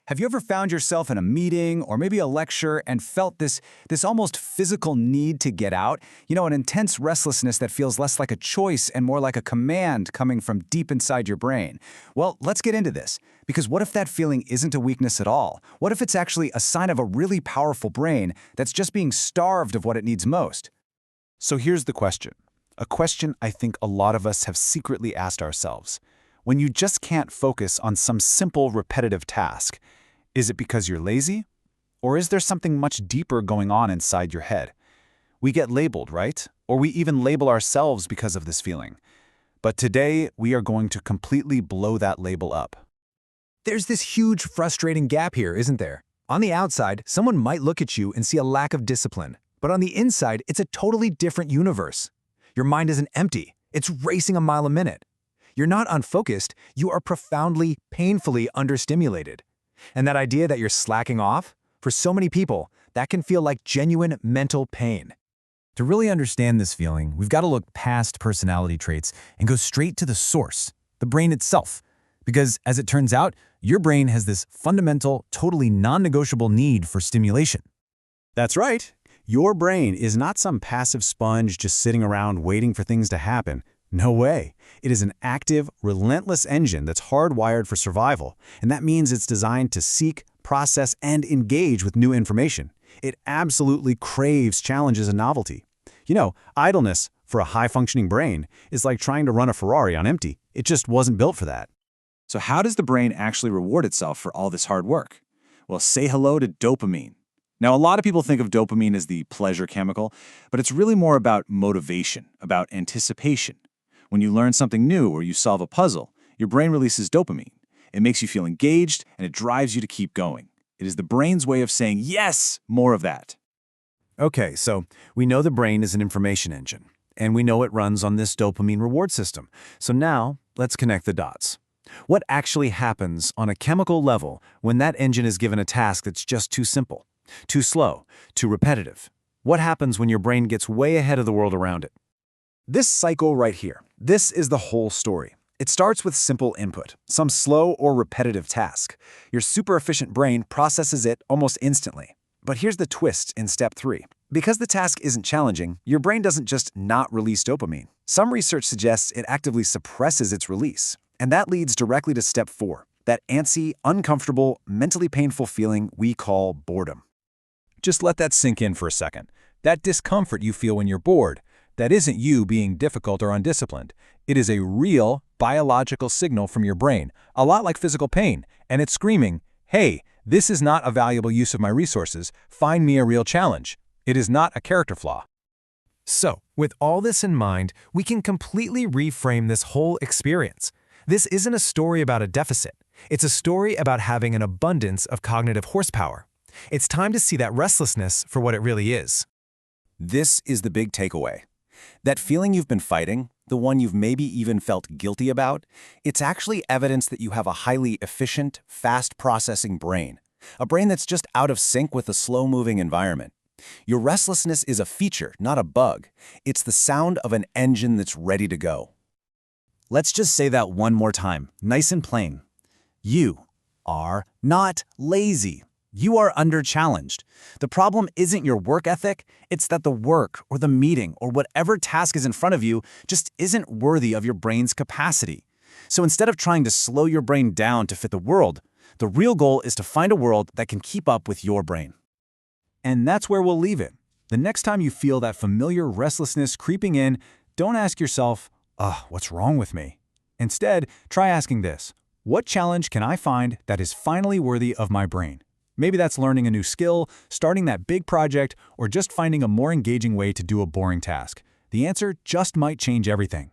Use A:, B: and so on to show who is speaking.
A: Have you ever found yourself in a meeting or maybe a lecture and felt this almost physical need to get out? An intense restlessness that feels less like a choice and more like a command coming from deep inside your brain. Well, let's get into this. Because what if that feeling isn't a weakness at all? What if it's actually a sign of a really powerful brain that's just being starved of what it needs most?
B: So here's the question. A question I think a lot of us have secretly asked ourselves. When you just can't focus on some simple, repetitive task, is it because you're lazy? Or is there something much deeper going on inside your head? We get labeled, right? Or we even label ourselves because of this feeling. But today, we are going to completely blow that label up.
C: There's this huge, frustrating gap here, isn't there? On the outside, someone might look at you and see a lack of discipline. But on the inside, it's a totally different universe. Your mind isn't empty. It's racing a mile a minute. You're not unfocused, you are profoundly, painfully understimulated. And that idea that you're slacking off, for so many people, that can feel like genuine mental pain.
D: To really understand this feeling, we've got to look past personality traits and go straight to the source, the brain itself. Because, as it turns out, your brain has this fundamental, totally non-negotiable need for stimulation.
B: That's right. Your brain is not some passive sponge just sitting around waiting for things to happen. No way. It is an active, relentless engine that's hardwired for survival, and that means it's designed to seek, process, and engage with new information. It absolutely craves challenges and novelty. Idleness, for a high-functioning brain, is like trying to run a Ferrari on empty. It just wasn't built for that.
A: So how does the brain actually reward itself for all this hard work? Well, say hello to dopamine. Now, a lot of people think of dopamine as the pleasure chemical, but it's really more about motivation, about anticipation. When you learn something new or you solve a puzzle, your brain releases dopamine. It makes you feel engaged, and it drives you to keep going. It is the brain's way of saying, yes, more of that.
D: Okay, so we know the brain is an information engine, and we know it runs on this dopamine reward system. So now, let's connect the dots. What actually happens on a chemical level when that engine is given a task that's just too simple, too slow, too repetitive? What happens when your brain gets way ahead of the world around it?
C: This cycle right here, this is the whole story. It starts with simple input, some slow or repetitive task. Your super efficient brain processes it almost instantly. But here's the twist in step 3. Because the task isn't challenging, your brain doesn't just not release dopamine. Some research suggests it actively suppresses its release. And that leads directly to step 4, that antsy, uncomfortable, mentally painful feeling we call boredom.
E: Just let that sink in for a second. That discomfort you feel when you're bored, that isn't you being difficult or undisciplined. It is a real biological signal from your brain, a lot like physical pain, and it's screaming, hey, this is not a valuable use of my resources, find me a real challenge. It is not a character flaw.
C: So, with all this in mind, we can completely reframe this whole experience. This isn't a story about a deficit. It's a story about having an abundance of cognitive horsepower. It's time to see that restlessness for what it really is.
B: This is the big takeaway. That feeling you've been fighting, the one you've maybe even felt guilty about, it's actually evidence that you have a highly efficient, fast-processing brain. A brain that's just out of sync with a slow-moving environment. Your restlessness is a feature, not a bug. It's the sound of an engine that's ready to go.
A: Let's just say that one more time, nice and plain. You are not lazy. You are under-challenged. The problem isn't your work ethic, it's that the work or the meeting or whatever task is in front of you just isn't worthy of your brain's capacity. So instead of trying to slow your brain down to fit the world, the real goal is to find a world that can keep up with your brain. And that's where we'll leave it. The next time you feel that familiar restlessness creeping in, don't ask yourself, what's wrong with me? Instead, try asking this, what challenge can I find that is finally worthy of my brain? Maybe that's learning a new skill, starting that big project, or just finding a more engaging way to do a boring task. The answer just might change everything.